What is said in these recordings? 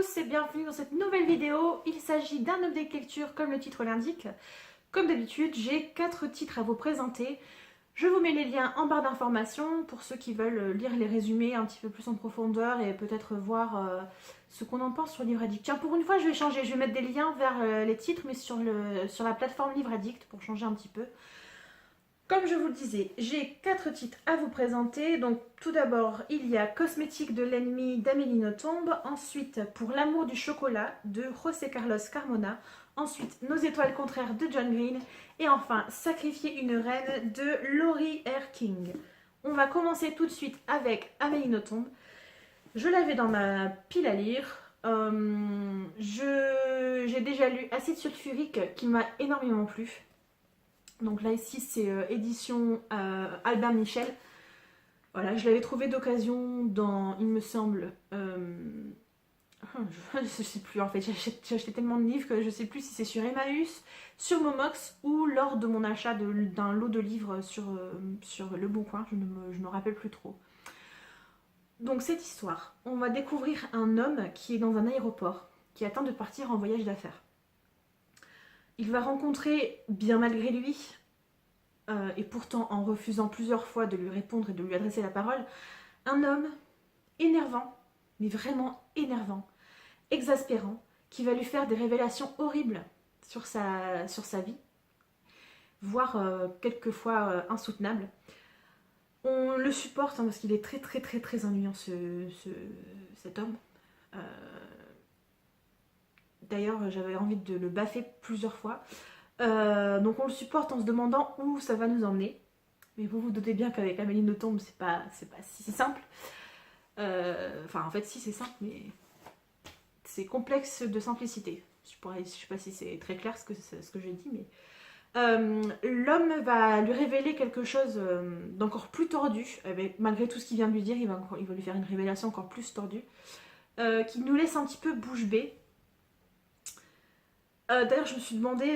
tous et bienvenue dans cette nouvelle vidéo. Il s'agit d'un update lecture comme le titre l'indique. Comme d'habitude, j'ai 4 titres à vous présenter. Je vous mets les liens en barre d'informations pour ceux qui veulent lire les résumés un petit peu plus en profondeur et peut-être voir ce qu'on en pense sur Livre Addict. Tiens, pour une fois, je vais changer. Je vais mettre des liens vers les titres, mais sur la plateforme Livre Addict pour changer un petit peu. Comme je vous le disais, j'ai 4 titres à vous présenter. Donc tout d'abord, il y a Cosmétique de l'ennemi d'Amélie Nothomb. Ensuite, Pour l'amour du chocolat de José Carlos Carmona. Ensuite, Nos étoiles contraires de John Green. Et enfin, Sacrifier une reine de Laurie R. King. On va commencer tout de suite avec Amélie Nothomb. Je l'avais dans ma pile à lire. J'ai déjà lu Acide sulfurique qui m'a énormément plu. Donc là ici c'est édition Albin Michel. Voilà, je l'avais trouvé d'occasion dans, il me semble, je sais plus en fait, j'ai acheté tellement de livres que je sais plus si c'est sur Emmaüs, sur Momox ou lors de mon achat d'un lot de livres sur Le Bon Coin, je me rappelle plus trop. Donc cette histoire, on va découvrir un homme qui est dans un aéroport, qui attend de partir en voyage d'affaires. Il va rencontrer, bien malgré lui, et pourtant en refusant plusieurs fois de lui répondre et de lui adresser la parole, un homme énervant, mais vraiment énervant, exaspérant, qui va lui faire des révélations horribles sur sa vie, voire quelquefois insoutenables. On le supporte parce qu'il est très ennuyant cet homme. Euh, D'ailleurs, j'avais envie de le baffer plusieurs fois. Donc on le supporte en se demandant où ça va nous emmener. Mais vous vous doutez bien qu'avec Amélie Nothomb, c'est pas si simple. Enfin, en fait, si c'est simple, mais c'est complexe de simplicité. Je sais pas si c'est très clair ce que j'ai dit, mais l'homme va lui révéler quelque chose d'encore plus tordu. Malgré tout ce qu'il vient de lui dire, il va lui faire une révélation encore plus tordue, qui nous laisse un petit peu bouche bée. D'ailleurs, je me suis demandé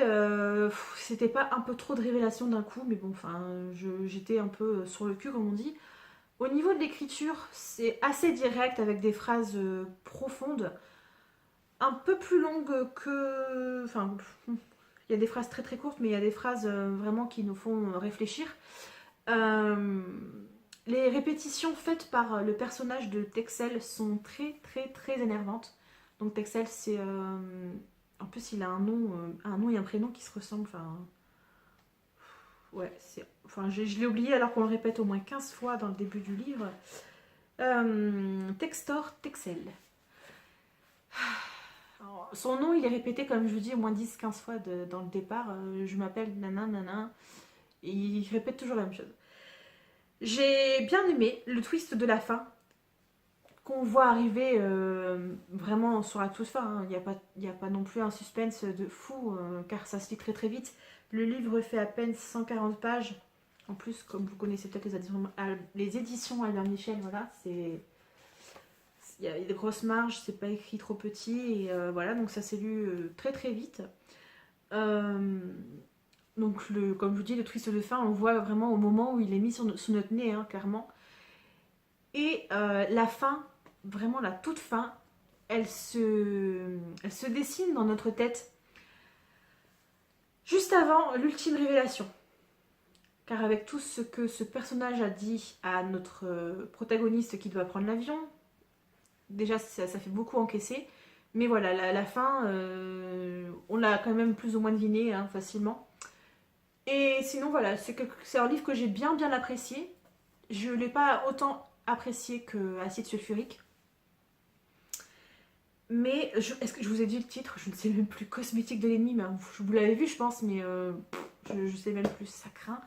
si c'était pas un peu trop de révélations d'un coup, mais bon, enfin, j'étais un peu sur le cul, comme on dit. Au niveau de l'écriture, c'est assez direct avec des phrases profondes, un peu plus longues que. Enfin, il y a des phrases très courtes, mais il y a des phrases vraiment qui nous font réfléchir. Euh, les répétitions faites par le personnage de Texel sont très énervantes. Donc Texel, c'est en plus, il a un nom et un prénom qui se ressemblent. Enfin, ouais, enfin, je l'ai oublié alors qu'on le répète au moins 15 fois dans le début du livre. Textor Texel. Alors, son nom, il est répété, comme je vous dis, au moins 10-15 fois dans le départ. Je m'appelle Nana. Et il répète toujours la même chose. J'ai bien aimé le twist de la fin, qu'on voit arriver vraiment sur la toute fin. Hein. Il n'y a pas non plus un suspense de fou, car ça se lit très vite. Le livre fait à peine 140 pages. En plus, comme vous connaissez peut-être les éditions Albert Michel, voilà, il y a des grosses marges, c'est pas écrit trop petit, et voilà, donc ça s'est lu très vite. Donc, comme je vous dis, le twist de fin, on le voit vraiment au moment où il est mis sous notre nez, hein, clairement. Et la fin, vraiment la toute fin, elle se dessine dans notre tête juste avant l'ultime révélation. Car avec tout ce que ce personnage a dit à notre protagoniste qui doit prendre l'avion, déjà ça fait beaucoup encaisser. Mais voilà, la fin, on l'a quand même plus ou moins deviné hein, facilement. Et sinon voilà, c'est un livre que j'ai bien apprécié. Je ne l'ai pas autant apprécié que Acide sulfurique. Mais est-ce que je vous ai dit le titre? Je ne sais même plus. Cosmétique de l'ennemi, mais vous l'avez vu je pense, mais je sais même plus, ça craint.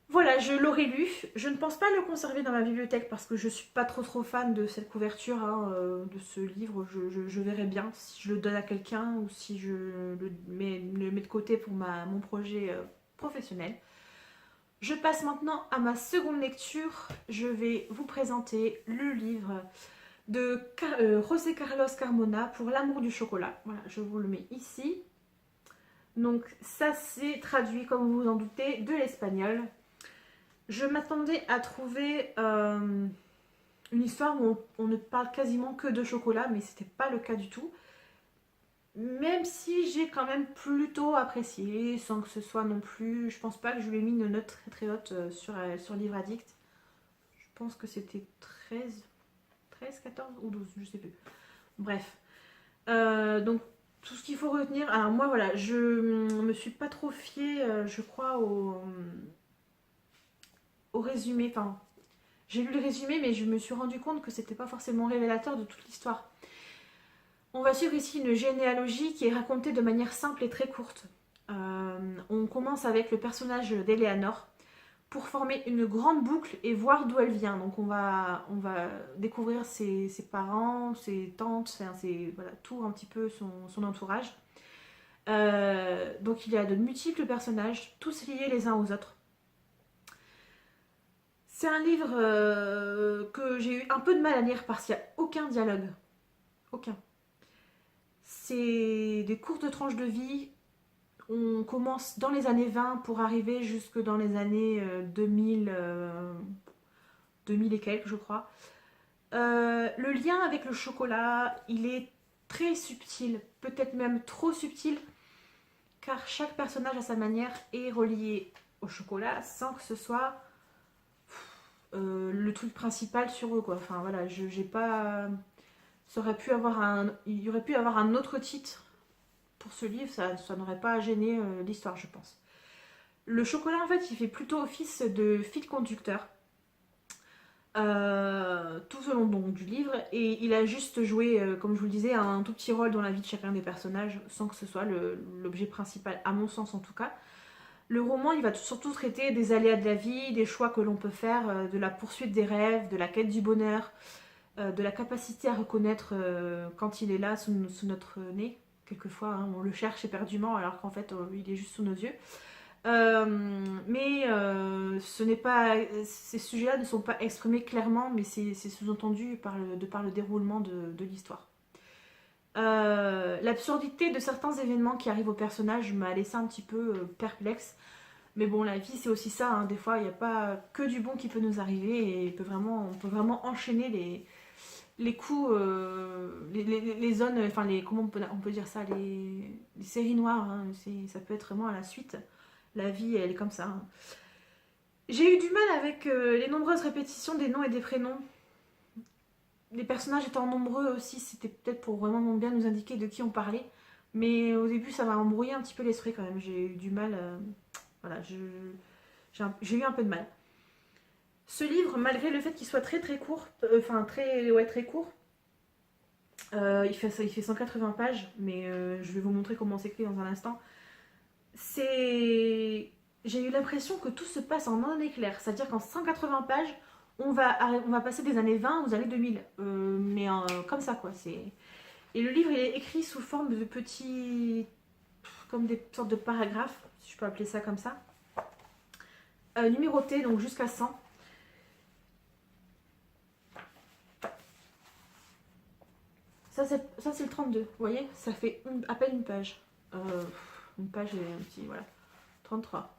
Voilà, je l'aurais lu. Je ne pense pas le conserver dans ma bibliothèque parce que je suis pas trop fan de cette couverture hein, de ce livre. Je verrai bien si je le donne à quelqu'un ou si je le mets de côté pour mon projet professionnel. Je passe maintenant à ma seconde lecture. Je vais vous présenter le livre de José Carlos Carmona, Pour l'amour du chocolat. Voilà, je vous le mets ici. Donc ça c'est traduit, comme vous vous en doutez, de l'espagnol. Je m'attendais à trouver une histoire où on ne parle quasiment que de chocolat, mais c'était pas le cas du tout. Même si j'ai quand même plutôt apprécié, sans que ce soit non plus... Je pense pas que je lui ai mis une note très très haute sur Livre Addict. Je pense que c'était 13, 14 ou 12, je sais plus. Bref. Donc tout ce qu'il faut retenir... Alors moi voilà, je me suis pas trop fiée, je crois, au résumé. Enfin, j'ai lu le résumé, mais je me suis rendu compte que c'était pas forcément révélateur de toute l'histoire. On va suivre ici une généalogie qui est racontée de manière simple et très courte. On commence avec le personnage d'Eleanor pour former une grande boucle et voir d'où elle vient. Donc on va découvrir ses parents, ses tantes, voilà, tout un petit peu son entourage. Donc il y a de multiples personnages, tous liés les uns aux autres. C'est un livre que j'ai eu un peu de mal à lire parce qu'il n'y a aucun dialogue. Aucun. C'est des courtes tranches de vie. On commence dans les années 20 pour arriver jusque dans les années 2000, 2000 et quelques, je crois. Le lien avec le chocolat, il est très subtil, peut-être même trop subtil, car chaque personnage à sa manière est relié au chocolat sans que ce soit le truc principal sur eux, quoi. Enfin voilà, j'ai pas... Ça aurait pu avoir il y aurait pu avoir un autre titre pour ce livre, ça n'aurait pas gêné l'histoire, je pense. Le chocolat, en fait, il fait plutôt office de fil conducteur tout au long donc, du livre, et il a juste joué, comme je vous le disais, un tout petit rôle dans la vie de chacun des personnages, sans que ce soit l'objet principal, à mon sens en tout cas. Le roman, il va surtout traiter des aléas de la vie, des choix que l'on peut faire, de la poursuite des rêves, de la quête du bonheur, de la capacité à reconnaître quand il est là sous notre nez. Quelquefois, hein, on le cherche éperdument alors qu'en fait, il est juste sous nos yeux. Mais ce n'est pas, ces sujets-là ne sont pas exprimés clairement, mais c'est sous-entendu par le déroulement de l'histoire. L'absurdité de certains événements qui arrivent au personnage m'a laissé un petit peu perplexe. Mais bon, la vie c'est aussi ça, hein. Des fois il n'y a pas que du bon qui peut nous arriver et on peut vraiment enchaîner les coups, les zones, enfin comment on peut dire ça, les séries noires, hein. Ça peut être vraiment à la suite. La vie elle est comme ça, hein. J'ai eu du mal avec les nombreuses répétitions des noms et des prénoms. Les personnages étant nombreux aussi, c'était peut-être pour vraiment bien nous indiquer de qui on parlait. Mais au début, ça m'a embrouillé un petit peu l'esprit quand même. J'ai eu du mal. Voilà, j'ai eu un peu de mal. Ce livre, malgré le fait qu'il soit très très court, très court, il fait 180 pages, mais je vais vous montrer comment c'est écrit dans un instant. J'ai eu l'impression que tout se passe en un éclair. C'est-à-dire qu'en 180 pages, on va passer des années 20 aux années 2000. Mais comme ça, quoi. Et le livre, il est écrit sous forme de petits... comme des sortes de paragraphes, si je peux appeler ça comme ça. Numérotés, donc jusqu'à 100. Ça, c'est le 32. Vous voyez, ça fait à peine une page. Une page et un petit... Voilà. 33.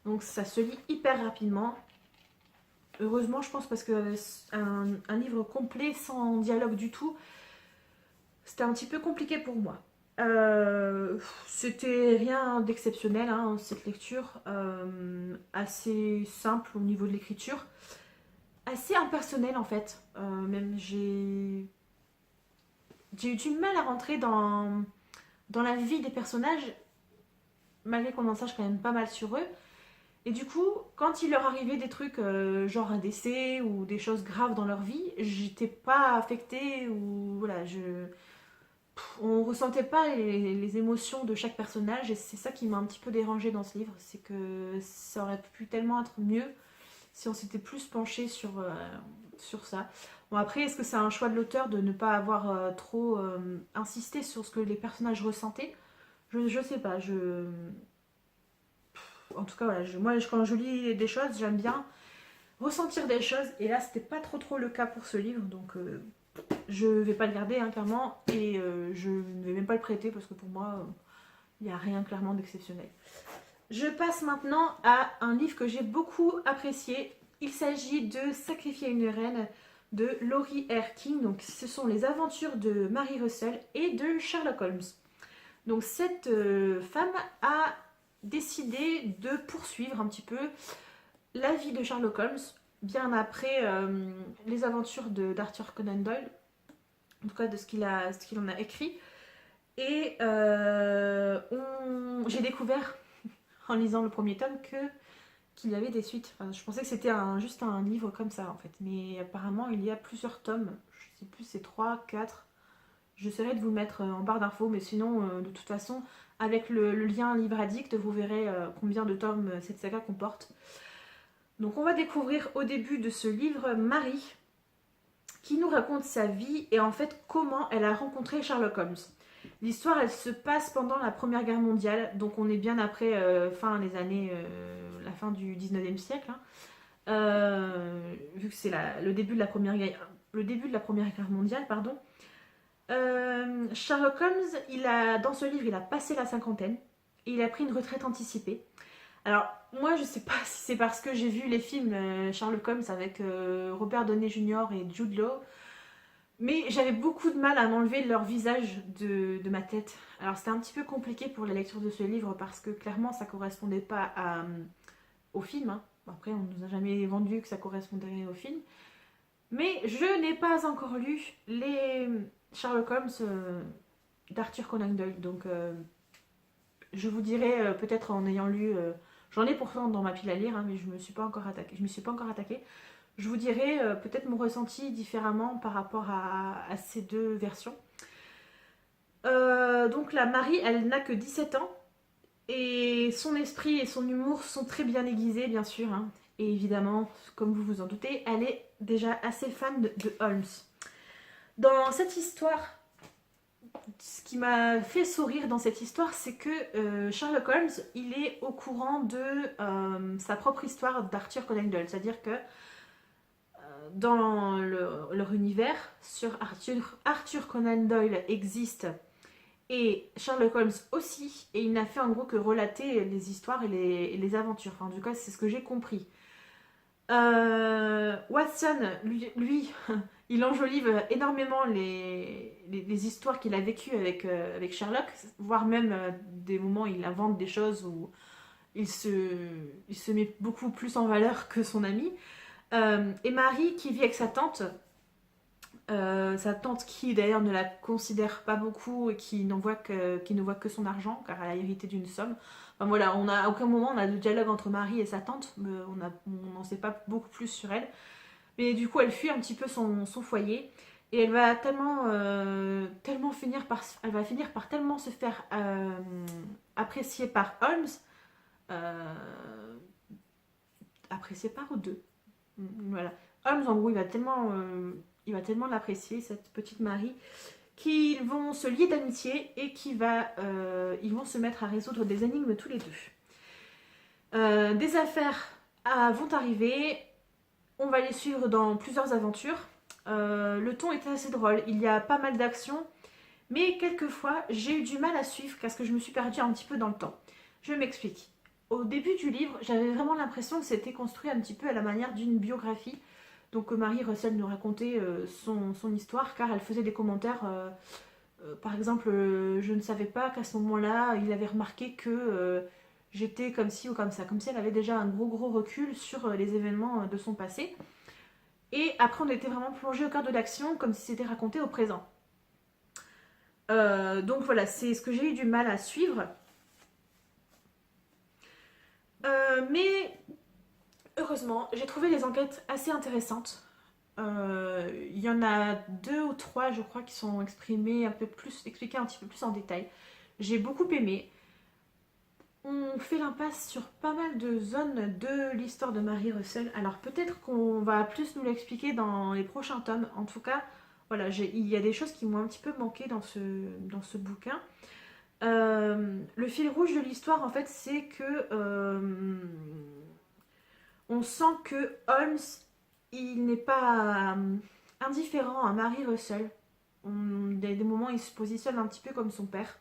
Donc ça se lit hyper rapidement. Heureusement, je pense, parce que un livre complet sans dialogue du tout, c'était un petit peu compliqué pour moi. C'était rien d'exceptionnel, hein, cette lecture. Assez simple au niveau de l'écriture. Assez impersonnelle en fait. Même j'ai eu du mal à rentrer dans la vie des personnages, malgré qu'on en sache quand même pas mal sur eux. Et du coup, quand il leur arrivait des trucs genre un décès ou des choses graves dans leur vie, j'étais pas affectée ou voilà, on ressentait pas les émotions de chaque personnage et c'est ça qui m'a un petit peu dérangée dans ce livre, c'est que ça aurait pu tellement être mieux si on s'était plus penché sur ça. Bon après, est-ce que c'est un choix de l'auteur de ne pas avoir trop insisté sur ce que les personnages ressentaient? Je sais pas, en tout cas, voilà, moi quand je lis des choses, j'aime bien ressentir des choses. Et là, c'était pas trop le cas pour ce livre. Donc, je vais pas le garder, hein, clairement. Et je ne vais même pas le prêter parce que pour moi, il n'y a rien clairement d'exceptionnel. Je passe maintenant à un livre que j'ai beaucoup apprécié. Il s'agit de Sacrifier une reine de Laurie R. King. Donc ce sont les aventures de Mary Russell et de Sherlock Holmes. Donc cette femme a décidé de poursuivre un petit peu la vie de Sherlock Holmes bien après les aventures d'Arthur Conan Doyle, en tout cas de ce qu'il en a écrit. Et j'ai découvert en lisant le premier tome qu'il y avait des suites. Enfin, je pensais que c'était juste un livre comme ça en fait, mais apparemment il y a plusieurs tomes. Je sais plus, c'est 3, 4. J'essaierai de vous le mettre en barre d'infos, mais sinon, de toute façon, avec le lien Livre Addict, vous verrez combien de tomes cette saga comporte. Donc on va découvrir au début de ce livre Marie, qui nous raconte sa vie et en fait comment elle a rencontré Sherlock Holmes. L'histoire, elle se passe pendant la Première Guerre mondiale, donc on est bien après la fin du 19e siècle, hein. Vu que c'est le début de la Première Guerre mondiale, pardon. Sherlock Holmes, dans ce livre, il a passé la cinquantaine et il a pris une retraite anticipée. Alors, moi, je sais pas si c'est parce que j'ai vu les films Sherlock Holmes avec Robert Downey Jr. et Jude Law, mais j'avais beaucoup de mal à m'enlever leur visage de ma tête. Alors, c'était un petit peu compliqué pour la lecture de ce livre parce que clairement, ça correspondait pas au film, hein. Après, on nous a jamais vendu que ça correspondait au film. Mais je n'ai pas encore lu les Sherlock Holmes d'Arthur Conan Doyle. Donc, je vous dirai peut-être en ayant lu. J'en ai pourtant dans ma pile à lire, hein, mais je me suis pas encore attaquée. Je m'y suis pas encore attaquée. Je vous dirai peut-être mon ressenti différemment par rapport à ces deux versions. Donc la Marie, elle n'a que 17 ans. Et son esprit et son humour sont très bien aiguisés, bien sûr, hein. Et évidemment, comme vous vous en doutez, elle est déjà assez fan de Holmes. Dans cette histoire, ce qui m'a fait sourire dans cette histoire, c'est que Sherlock Holmes, il est au courant de sa propre histoire d'Arthur Conan Doyle. C'est-à-dire que dans leur univers, sur Arthur Conan Doyle existe et Sherlock Holmes aussi, et il n'a fait en gros que relater les histoires et les aventures. Enfin, en tout cas, c'est ce que j'ai compris. Watson, lui il enjolive énormément les histoires qu'il a vécues avec Sherlock, voire même des moments où il invente des choses où il se met beaucoup plus en valeur que son ami. Et Marie, qui vit avec sa tante qui d'ailleurs ne la considère pas beaucoup et qui ne voit que son argent car elle a hérité d'une somme. Enfin voilà, à aucun moment on a de dialogue entre Marie et sa tante, mais on n'en sait pas beaucoup plus sur elle. Mais du coup elle fuit un petit peu son foyer et elle va tellement finir par tellement se faire apprécier par Holmes, apprécier par ou deux. Voilà. Holmes en gros il va tellement l'apprécier, cette petite Marie, qu'ils vont se lier d'amitié et ils vont se mettre à résoudre des énigmes tous les deux. Des affaires vont arriver, on va les suivre dans plusieurs aventures. Le ton est assez drôle, il y a pas mal d'actions, mais quelquefois j'ai eu du mal à suivre parce que je me suis perdue un petit peu dans le temps. Je m'explique. Au début du livre, j'avais vraiment l'impression que c'était construit un petit peu à la manière d'une biographie. Donc Mary Russell nous racontait son histoire car elle faisait des commentaires. Par exemple, je ne savais pas qu'à ce moment-là, il avait remarqué que j'étais comme ci ou comme ça. Comme si elle avait déjà un gros recul sur les événements de son passé. Et après, on était vraiment plongé au cœur de l'action comme si c'était raconté au présent. Donc voilà, c'est ce que j'ai eu du mal à suivre. Mais heureusement, j'ai trouvé les enquêtes assez intéressantes. Il y en a 2 ou 3, je crois, qui sont expliquées un petit peu plus en détail. J'ai beaucoup aimé. On fait l'impasse sur pas mal de zones de l'histoire de Mary Russell. Alors peut-être qu'on va plus nous l'expliquer dans les prochains tomes. En tout cas, voilà, il y a des choses qui m'ont un petit peu manqué dans ce bouquin. Le fil rouge de l'histoire, en fait, c'est que on sent que Holmes, il n'est pas indifférent à Mary Russell. Il y a des moments où il se positionne un petit peu comme son père,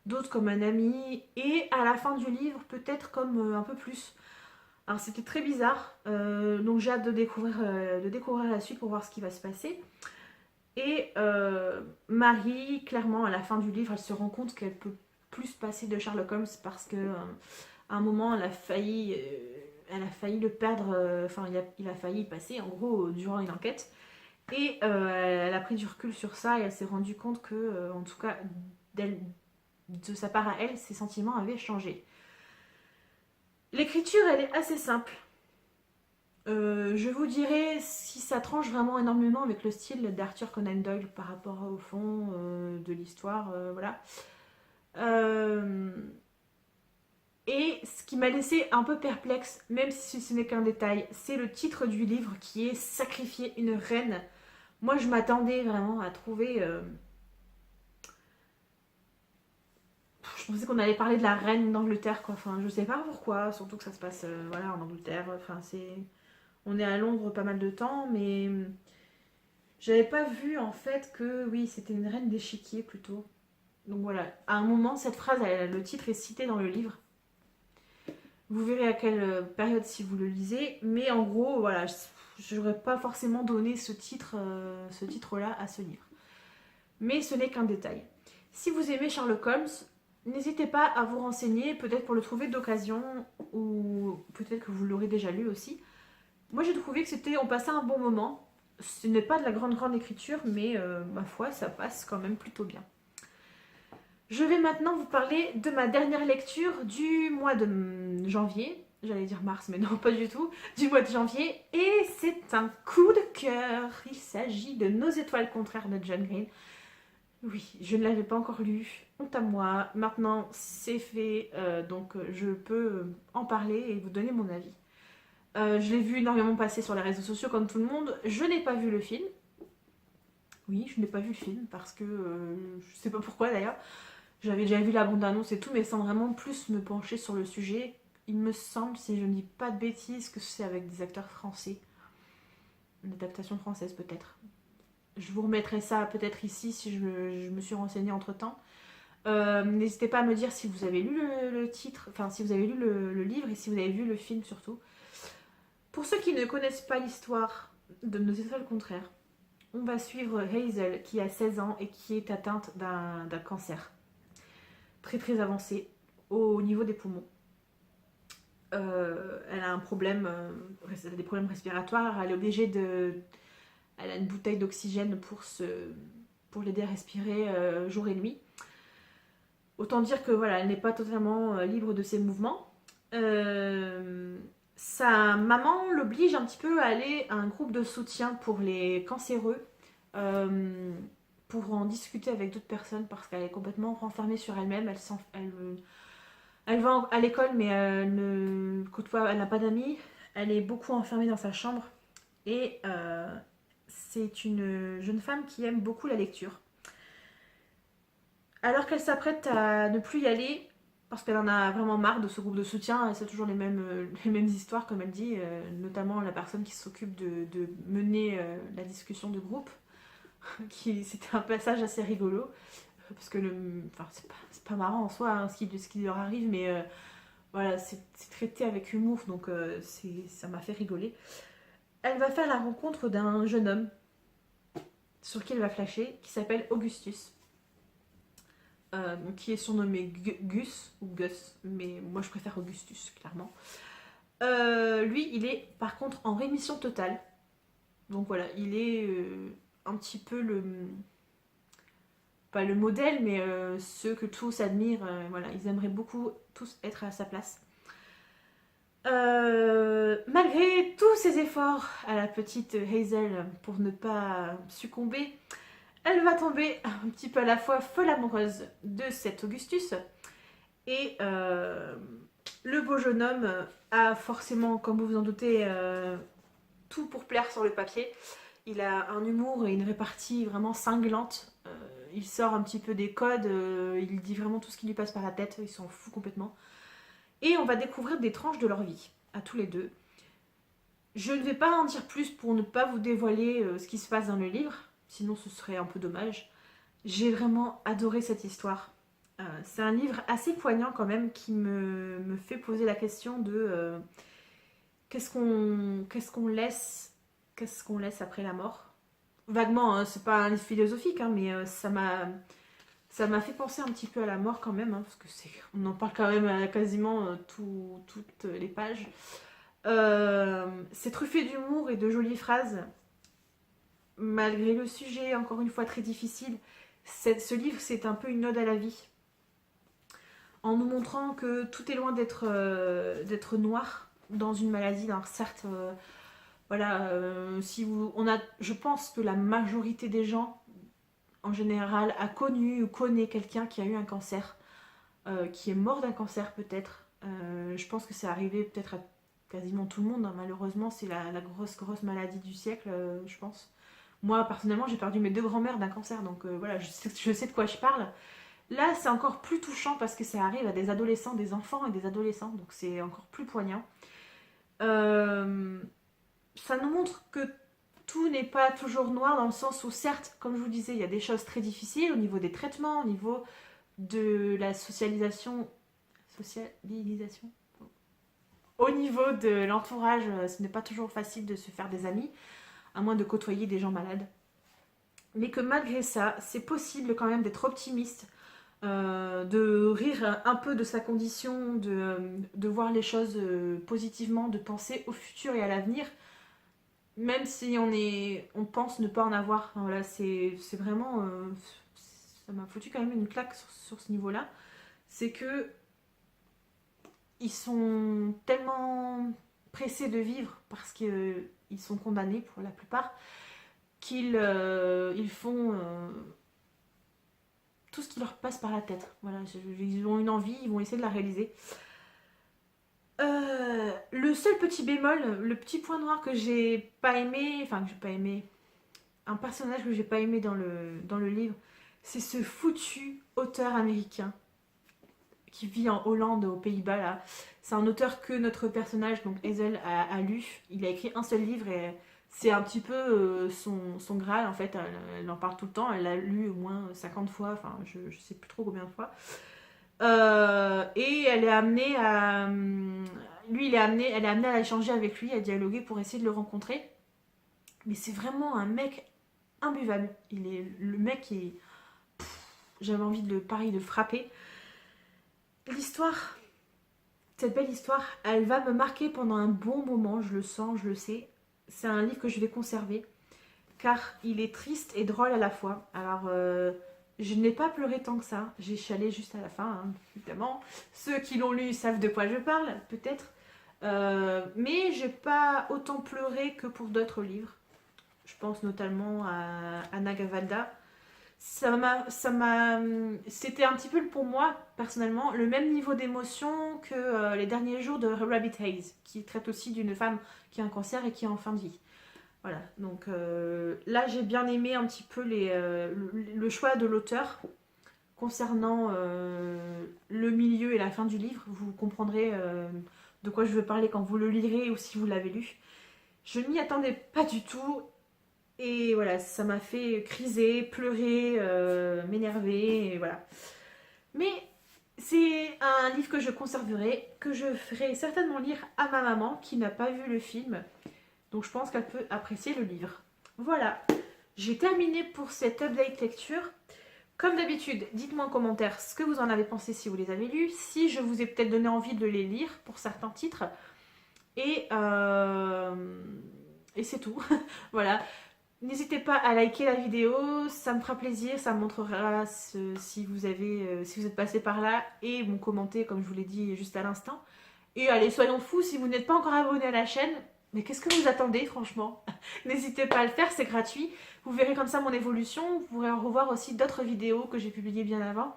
d'autres comme un ami, et à la fin du livre, peut-être comme un peu plus. Alors c'était très bizarre, donc j'ai hâte de découvrir la suite pour voir ce qui va se passer. Et Marie, clairement, à la fin du livre, elle se rend compte qu'elle peut plus se passer de Sherlock Holmes parce que à un moment, elle a failli le perdre. Enfin, il a failli y passer, en gros, durant une enquête. Et elle a pris du recul sur ça et elle s'est rendue compte que, en tout cas, de sa part à elle, ses sentiments avaient changé. L'écriture, elle est assez simple. Je vous dirai si ça tranche vraiment énormément avec le style d'Arthur Conan Doyle par rapport au fond de l'histoire, voilà. Euh, et ce qui m'a laissé un peu perplexe, même si ce n'est qu'un détail, c'est le titre du livre qui est Sacrifier une reine. Moi, je m'attendais vraiment à trouver. Je pensais qu'on allait parler de la reine d'Angleterre, quoi. Enfin, je sais pas pourquoi, surtout que ça se passe, voilà, en Angleterre. Enfin, c'est. On est à Londres pas mal de temps, mais j'avais pas vu en fait que oui, c'était une reine d'échiquier plutôt. Donc voilà, à un moment, cette phrase, le titre est cité dans le livre. Vous verrez à quelle période si vous le lisez, mais en gros, voilà, je n'aurais pas forcément donné ce titre-là à ce livre. Mais ce n'est qu'un détail. Si vous aimez Sherlock Holmes, n'hésitez pas à vous renseigner, peut-être pour le trouver d'occasion, ou peut-être que vous l'aurez déjà lu aussi. Moi, j'ai trouvé que on passait un bon moment. Ce n'est pas de la grande écriture, mais ma foi, ça passe quand même plutôt bien. Je vais maintenant vous parler de ma dernière lecture du mois de janvier. J'allais dire mars, mais non, pas du tout. Du mois de janvier. Et c'est un coup de cœur. Il s'agit de Nos étoiles contraires de John Green. Oui, je ne l'avais pas encore lu. Honte à moi. Maintenant, c'est fait. Donc, je peux en parler et vous donner mon avis. Je l'ai vu énormément passer sur les réseaux sociaux comme tout le monde. Je n'ai pas vu le film. Oui, je n'ai pas vu le film parce que je sais pas pourquoi d'ailleurs. J'avais déjà vu la bande-annonce et tout, mais sans vraiment plus me pencher sur le sujet. Il me semble, si je ne dis pas de bêtises, que c'est avec des acteurs français. Une adaptation française peut-être. Je vous remettrai ça peut-être ici si je me suis renseignée entre temps. N'hésitez pas à me dire si vous avez lu le titre, enfin si vous avez lu le livre et si vous avez vu le film surtout. Pour ceux qui ne connaissent pas l'histoire de Nos étoiles contraires, on va suivre Hazel qui a 16 ans et qui est atteinte d'un cancer très avancé au niveau des poumons. Elle a un problème, elle a des problèmes respiratoires, elle est obligée elle a une bouteille d'oxygène pour l'aider à respirer jour et nuit. Autant dire que voilà, elle n'est pas totalement libre de ses mouvements. Sa maman l'oblige un petit peu à aller à un groupe de soutien pour les cancéreux, pour en discuter avec d'autres personnes parce qu'elle est complètement renfermée sur elle-même. Elle va à l'école mais elle n'a pas d'amis. Elle est beaucoup enfermée dans sa chambre et c'est une jeune femme qui aime beaucoup la lecture. Alors qu'elle s'apprête à ne plus y aller, parce qu'elle en a vraiment marre de ce groupe de soutien, c'est toujours les mêmes histoires, comme elle dit, notamment la personne qui s'occupe de mener la discussion de groupe. C'était un passage assez rigolo, parce que enfin, c'est pas marrant en soi hein, ce qui leur arrive, mais voilà, c'est traité avec humour, donc ça m'a fait rigoler. Elle va faire la rencontre d'un jeune homme sur qui elle va flasher, qui s'appelle Augustus. Qui est surnommé Gus ou Gus, mais moi je préfère Augustus, clairement. Lui, il est par contre en rémission totale. Donc voilà, il est un petit peu pas le modèle, mais ceux que tous admirent. Voilà, ils aimeraient beaucoup tous être à sa place. Malgré tous ses efforts à la petite Hazel pour ne pas succomber, elle va tomber un petit peu à la fois folle amoureuse de cet Augustus et le beau jeune homme a forcément, comme vous vous en doutez, tout pour plaire sur le papier. Il a un humour et une répartie vraiment cinglante. Il sort un petit peu des codes, il dit vraiment tout ce qui lui passe par la tête, il s'en fout complètement. Et on va découvrir des tranches de leur vie, à tous les deux. Je ne vais pas en dire plus pour ne pas vous dévoiler ce qui se passe dans le livre, sinon ce serait un peu dommage. J'ai vraiment adoré cette histoire. C'est un livre assez poignant quand même qui me fait poser la question de qu'est-ce qu'on laisse après la mort? Vaguement, hein, c'est pas un livre philosophique, hein, mais ça m'a fait penser un petit peu à la mort quand même, hein, parce que on en parle quand même à quasiment toutes les pages. C'est truffé d'humour et de jolies phrases, malgré le sujet, encore une fois très difficile. Ce livre, c'est un peu une ode à la vie, en nous montrant que tout est loin d'être noir dans une maladie. Alors certes, voilà, je pense que la majorité des gens, en général, a connu ou connaît quelqu'un qui a eu un cancer, qui est mort d'un cancer peut-être. Je pense que c'est arrivé peut-être à quasiment tout le monde, hein. Malheureusement, c'est la grosse maladie du siècle, je pense. Moi, personnellement, j'ai perdu mes 2 grands-mères d'un cancer, donc voilà, je sais de quoi je parle. Là, c'est encore plus touchant parce que ça arrive à des adolescents, des enfants et des adolescents, donc c'est encore plus poignant. Euh, Ça nous montre que tout n'est pas toujours noir, dans le sens où, certes, comme je vous disais, il y a des choses très difficiles au niveau des traitements, au niveau de la socialisation, au niveau de l'entourage, ce n'est pas toujours facile de se faire des amis, à moins de côtoyer des gens malades. Mais que malgré ça, c'est possible quand même d'être optimiste, de rire un peu de sa condition, de voir les choses positivement, de penser au futur et à l'avenir, même si on pense ne pas en avoir. Enfin, voilà, c'est vraiment... ça m'a foutu quand même une claque sur ce niveau-là. C'est que ils sont tellement pressés de vivre parce qu'ils sont condamnés pour la plupart, qu'ils ils font tout ce qui leur passe par la tête. Voilà, ils ont une envie, ils vont essayer de la réaliser. Le seul petit bémol, le petit point noir que j'ai pas aimé, enfin que j'ai pas aimé, un personnage que j'ai pas aimé dans le livre, c'est ce foutu auteur américain qui vit en Hollande, aux Pays-Bas là. C'est un auteur que notre personnage, donc Hazel, a lu. Il a écrit un seul livre et c'est un petit peu son Graal en fait. Elle en parle tout le temps. Elle l'a lu au moins 50 fois, enfin je sais plus trop combien de fois. Et elle est amenée à. Elle est amenée à échanger avec lui, à dialoguer pour essayer de le rencontrer. Mais c'est vraiment un mec imbuvable. Le mec qui. J'avais envie pareil, de frapper. L'histoire, cette belle histoire, elle va me marquer pendant un bon moment, je le sens, je le sais. C'est un livre que je vais conserver, car il est triste et drôle à la fois. Alors, je n'ai pas pleuré tant que ça, j'ai chialé juste à la fin, hein, évidemment. Ceux qui l'ont lu savent de quoi je parle, peut-être. Mais j'ai pas autant pleuré que pour d'autres livres. Je pense notamment à Anna Gavalda. C'était un petit peu pour moi, personnellement, le même niveau d'émotion que les derniers jours de Rabbit Haze, qui traite aussi d'une femme qui a un cancer et qui est en fin de vie. Voilà, donc là j'ai bien aimé un petit peu le choix de l'auteur concernant le milieu et la fin du livre. Vous comprendrez de quoi je veux parler quand vous le lirez ou si vous l'avez lu. Je ne m'y attendais pas du tout. Et voilà, ça m'a fait criser, pleurer, m'énerver, et voilà. Mais c'est un livre que je conserverai, que je ferai certainement lire à ma maman qui n'a pas vu le film. Donc je pense qu'elle peut apprécier le livre. Voilà, j'ai terminé pour cette update lecture. Comme d'habitude, dites-moi en commentaire ce que vous en avez pensé si vous les avez lus, si je vous ai peut-être donné envie de les lire pour certains titres. Et c'est tout. Voilà. N'hésitez pas à liker la vidéo, ça me fera plaisir, ça me montrera si vous êtes passé par là et vous commentez comme je vous l'ai dit juste à l'instant. Et allez, soyons fous, si vous n'êtes pas encore abonné à la chaîne, mais qu'est-ce que vous attendez franchement? N'hésitez pas à le faire, c'est gratuit. Vous verrez comme ça mon évolution, vous pourrez en revoir aussi d'autres vidéos que j'ai publiées bien avant.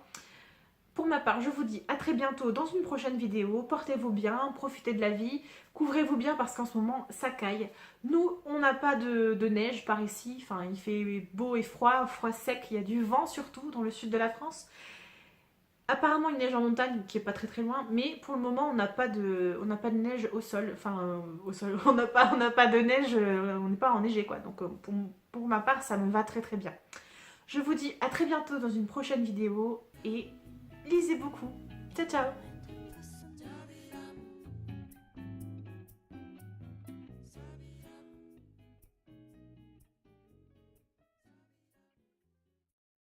Pour ma part, je vous dis à très bientôt dans une prochaine vidéo. Portez-vous bien, profitez de la vie, couvrez-vous bien parce qu'en ce moment, ça caille. Nous, on n'a pas de neige par ici. Enfin, il fait beau et froid, froid sec. Il y a du vent surtout dans le sud de la France. Apparemment, il neige en montagne qui est pas très loin. Mais pour le moment, on n'a pas de neige au sol. Enfin, au sol, on n'a pas de neige, on n'est pas enneigé quoi. Donc, pour ma part, ça me va très bien. Je vous dis à très bientôt dans une prochaine vidéo et lisez beaucoup. Ciao ciao.